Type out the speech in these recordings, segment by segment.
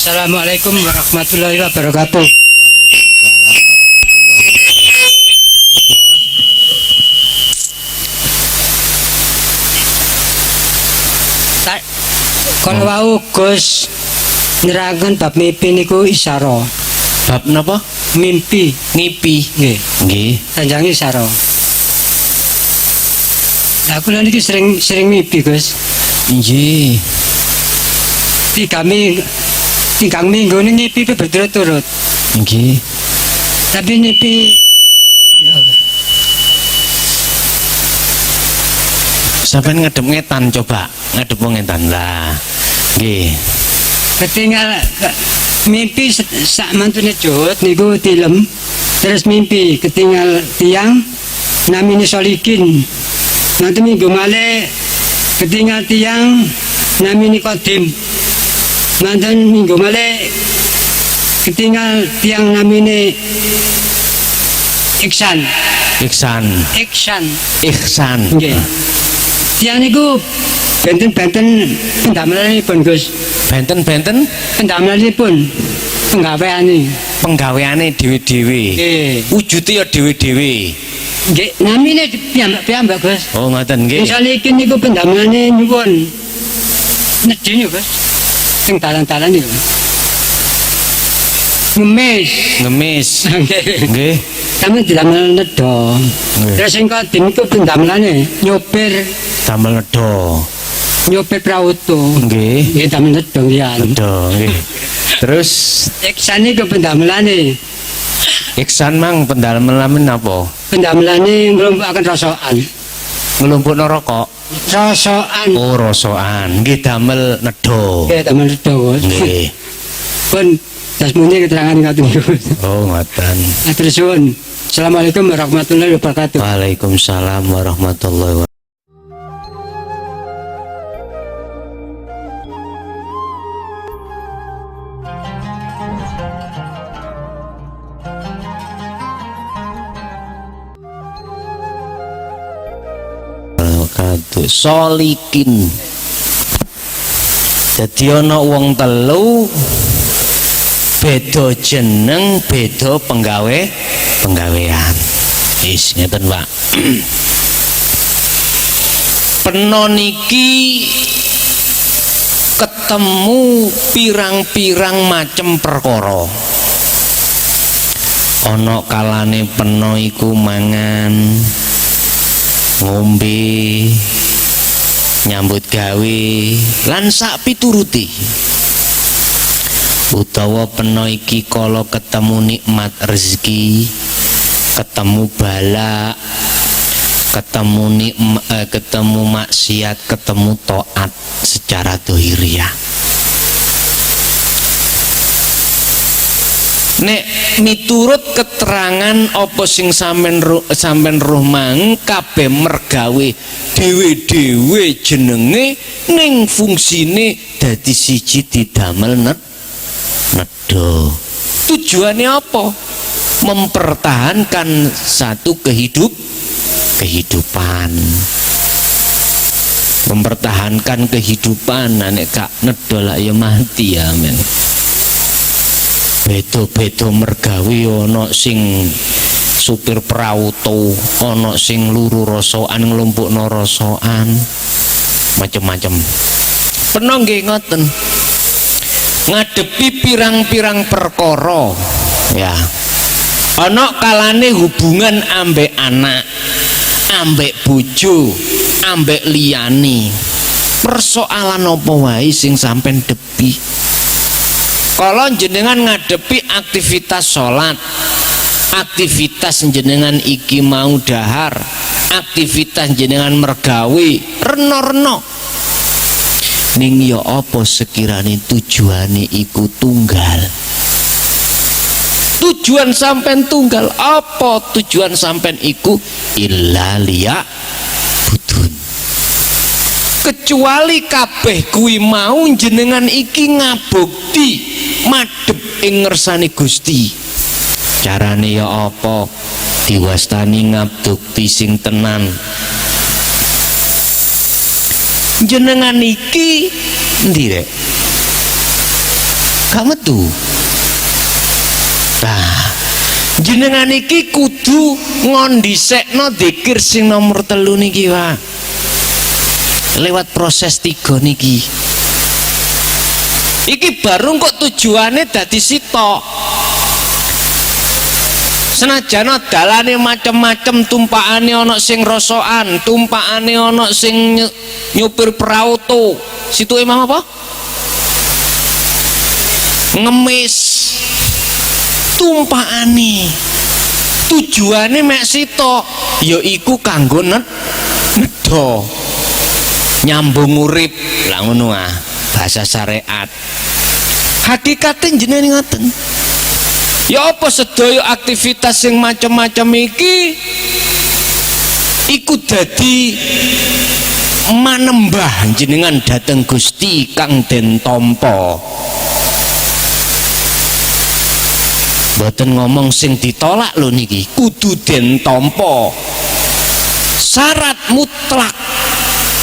Assalamualaikum warahmatullahi wabarakatuh. Waalaikumsalam warahmatullahi wabarakatuh. Kalau wau Gus nerangkan bab mimpi niku isyara. Bab napa? Mimpi, Ngipi. nggih. Nggih. Tanjange isyara. Lah kula niki sering mimpi, Gus. Nggih. Tigang minggu ini mimpi berturut-turut. Nggih. Tapi mimpi ya Sampeyan ngadep ngetan coba. Ngadep ngetan lah. Nggih. ketinggal mimpi sak mantune jut niku tilem. Terus mimpi ketinggal tiang namine Solikin. Nanti minggu malih ketinggal tiang namine Kodim. Mantan minggu malih ketinggal tiang namine Iksan. Ihsan. Iksan. Nggih. Tiang niku benten-benten pendamelanipun Gus. Benten-benten Pendamelanipun penggaweane. penggaweane dhewe-dhewe. Nggih. Wujude ya dhewe-dhewe. Nggih, namine piyambak-piyambak Gus. Oh, ngoten nggih. Misale iki niku pendamelane nyuwun. Nedhi niku Gus. Sing dalan-dalan niku. Ngemis. Ngemis. Nggih. Nggih. Kami didamel nedha. Nggih. Terus sing kodim iku pendamelane nyopir Damel nedha. prauto. Nggih. Nggih damel nedha liyan. Nedha nggih. Terus Iksan niku pendamelane. Iksan mang pendalaman apa? Pendamelane nglumpukaken rasokan. Ngelumpukno rokok. Rasokan. Oh, rosokan. Nggih damel nedha. Nggih damel nedha. Gus. Nggih. Pun dasmune keterangan ngaten niku. Oh, ngoten. Matur suwun. Assalamualaikum warahmatullahi wabarakatuh. Waalaikumsalam warahmatullahi wabarakatuh. Solikin. Dadi ana wong telu beda jeneng, beda penggawean. Wis ngeten, Pak. Peno niki ketemu pirang-pirang macem perkara. Ana kalane peno iku mangan, ngombe, nyambut gawe lan sak pituruti. Utawa peno iki kala ketemu nikmat rezeki, ketemu bala, ketemu maksiat, ketemu taat secara dohiriah. Nek miturut keterangan apa sing sampean roh mang kabeh mergawe dhewe-dhewe jenenge ning fungsine dadi siji didamel nedha. Tujuannya apa? Mempertahankan satu kehidupan. Mempertahankan kehidupan. Nek gak nedha lak ya mati ya men. Beda-beda mergawe ana sing supir prauto, ana sing luru rosokan nglumpukno rosokan, macem-macem. Peno nggih ngoten. Ngadepi pirang-pirang perkara ya. Ana kalane hubungan ambek anak, ambek bojo, ambek liyane. Persoalan apa wae sing sampean depi. Kalau jenengan ngadepi aktivitas sholat, aktivitas jenengan iki mau dahar, aktivitas jenengan mergawe reno-reno, ning ya apa sekirane tujuane iku tunggal. Tujuan sampean tunggal, apa tujuan sampean iku? Illa liya budun. Kecuali kabeh kuwi mau jenengan iki ngabukti madhep ing ngersane Gusti. Carane ya apa? Diwastani ngabukti sing tenan. Jenengan iki endi rek? gak metu. Nah, jenengan iki kudu ngondisekno dzikir sing nomor 3 niki, Pak. Lewat proses 3 niki. Iki baru kok tujuannya dadi sitok. Senajan dalane macem-macem, tumpakane ana sing rosokan, tumpakane ana sing nyupir perauto. Situ emang apa? Ngemis. Tumpakane. Tujuane mek sitok, ya iku kanggo nedo. Nyambung urip, lah ngono ah, bahasa syariat. Hakikate jenenge ngoten. Ya apa sedaya aktivitas sing macam-macam iki iku dadi manembah jenengan dhateng Gusti kang den tampa. Mboten ngomong sing ditolak lho niki, kudu den tampa. Syarat mutlak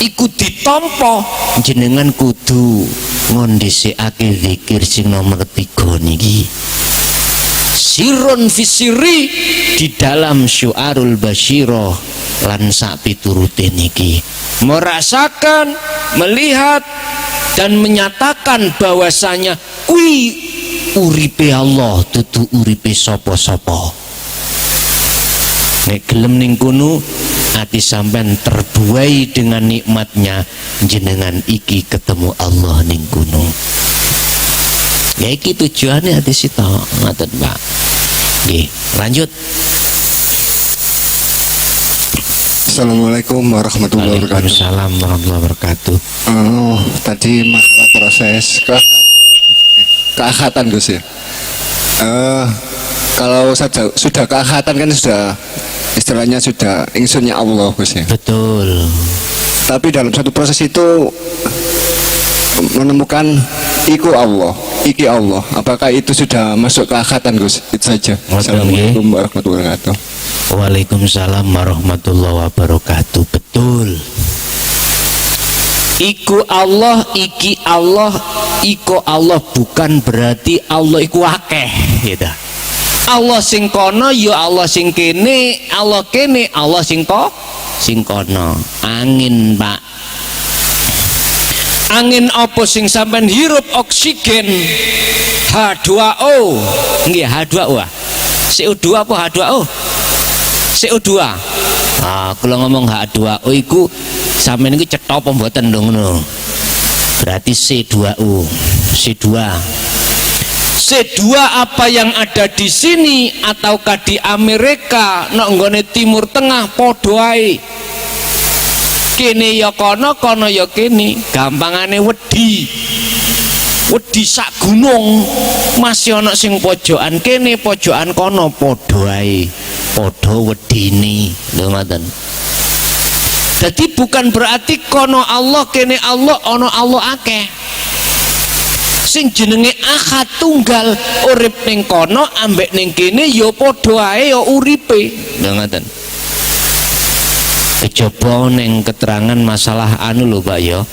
iku ditampa, jenengan kudu ngondisikake zikir sing nomor 3 niki. Sirun fisiri di dalam syu'arul basyirah lan sak piturute niki, merasakan, melihat dan menyatakan bahwasanya kuwi uripe Allah, dudu uripe sapa-sapa. Nek gelem ning kono ati sampean terbuai dengan nikmatnya, jenengan iki ketemu Allah ning kono. Ya iki tujuannya ati sitok ngoten, Pak. Nggih, lanjut. Assalamualaikum warahmatullahi wabarakatuh. Waalaikumsalam warahmatullahi wabarakatuh. Tadi masalah proses keakhatan Gus ya. Kalau sudah keakhatan kan sudah istilahnya sudah ingsunnya Allah Gus ya. Betul. Tapi dalam satu proses itu menemukan iku Allah, iki Allah. Apakah itu sudah masuk keakhatan Gus? Itu saja. Assalamualaikum warahmatullahi wabarakatuh. Waalaikumsalam warahmatullahi wabarakatuh. Betul. Iku Allah, iki Allah, iko Allah bukan berarti Allah iku akeh gitu. Allah sing kono ya Allah sing kene, Allah kene, Allah sing kono. Angin, Pak. Angin apa sing sampean hirup oksigen H2O. Nggih, H2O. CO2 apa H2O? CO2. Ah, kalau ngomong H2O iku sampean iki cetha apa mboten lho ngono. Berarti C2O. C2 apa yang ada di sini ataukah di Amerika, nok nggone Timur Tengah padha ae. Kene ya kono, kono ya kene. Gampangane wedi sak gunung masih ana sing pojokan kene, pojokan kono, padha ae, padha wedine. Lho ngoten. Jadi bukan berarti kono Allah kene Allah, ana Allah akeh. Sing jenenge ahad tunggal, urip ning kono ambek ning kene ya padha ae ya uripe. Lho ngoten. Kejaba neng keterangan masalah anu lho Pak ya.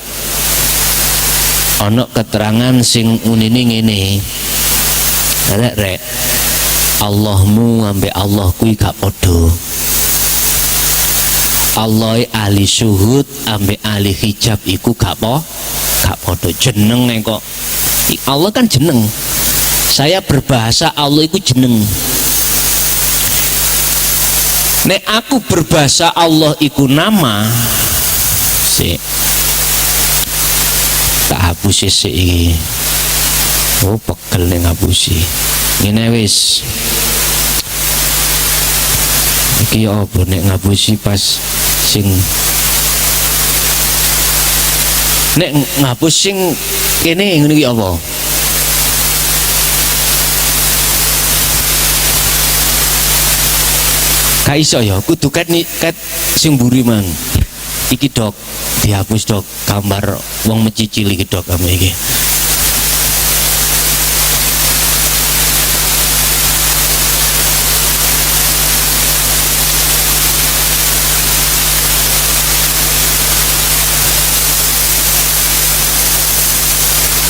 Ana keterangan sing unine ngene. Rek. Allahmu ambek Allah kuwi gak padha. Allah ahli syuhud ambek ahli hijab iku gak padha. Jenenge kok. Allah kan jeneng. Saya berbahasa Allah iku jeneng. Nek aku berbahasa Allah iku nama, tak hapus iki. Oh, pegel ning ngapusi. Ngene wis. Iki ya apa nek ngapusi pas sing nek ngapus sing kene ngene iki apa? Kaiso ya, kudu ket sing mburi mang. Iki Dok, dihapus Dok, gambar wong mencicil iki Dok ame iki.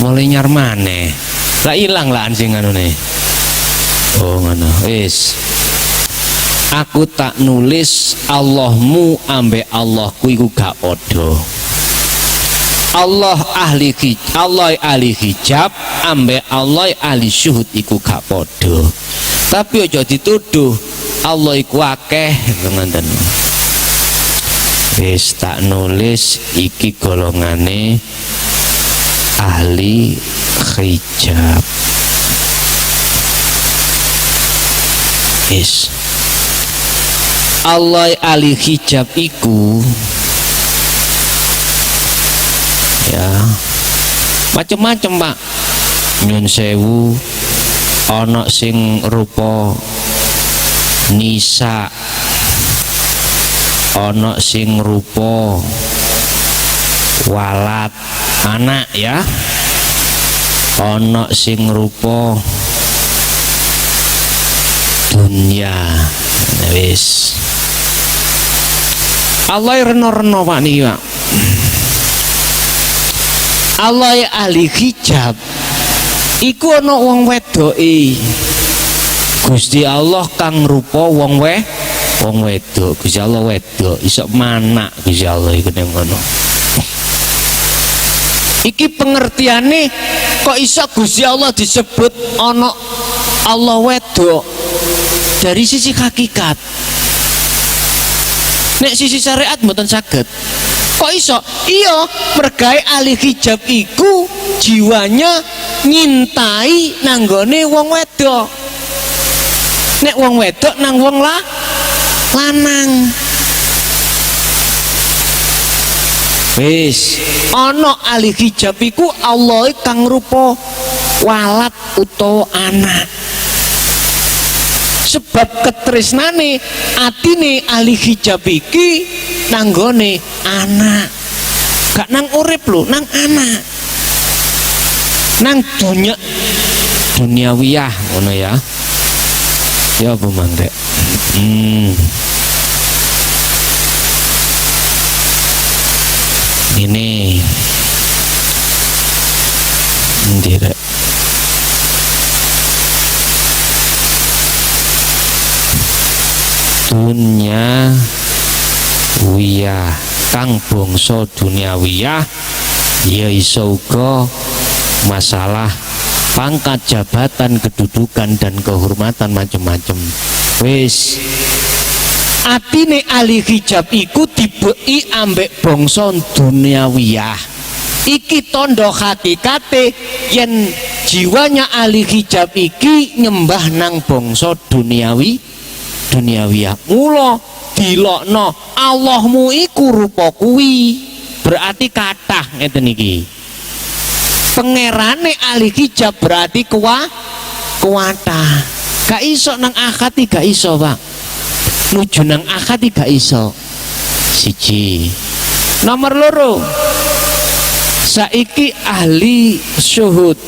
Mulai nyar maneh. Lah ilang lah sing anune. Oh ngono. Wis. Aku tak nulis Allahmu ambek Allahku iku gak padha. Allah ahli hijab ambek Allah ahli syuhud iku gak padha. Tapi aja dituduh Allah iku akeh ngoten. Wis tak nulis iki golongane ahli hijab. Wis Allah ahli hijab iku ya macem-macem Pak. Nyun sewu ana sing rupa nisa, ana sing rupa walat anak ya, ana sing rupa dunya. Wis Allah reno-reno Pak niki Pak. Allah ahli hijab iku ana wong wedoke. Gusti Allah kang rupa wong wedok. Gusti Allah wedok iso manak Gusti Allah iku ning ngono. Iki pengertiane kok iso Gusti Allah disebut ana Allah wedok dari sisi hakikat. Nek sisi syariat mboten saged. Kok iso? Iya, mergawe ahli hijab iku jiwanya nyintai nanggone wong wedok. Nek wong wedok nang wong lanang. Wis, ana ahli hijab iku Allah kang rupa walat utawa anak. Sebab ketresnane atine ahli hijab iki nanggone anak, gak nang urip lho, nang anak, nang duniawiyah ngono ya. Ya apa mangdek? Ini ndirek dunia wiyah kang bangsa duniawiyah ya iso uga masalah pangkat jabatan kedudukan dan kehormatan macam-macam. Wis atine ahli hijab iku dibeki ambek bangsa duniawiyah. Iki tondo hakikate yen jiwanya ahli hijab iki nyembah nang bangsa duniawiyah. Mula dilokno Allahmu iku rupa kuwi, berarti kathah ngeten iki. Pangerane ahli hijab berarti kuwatah. Gak iso nang akad gak iso Pak. Nuju nang akad gak iso. Siji. Nomor loro, saiki ahli syuhud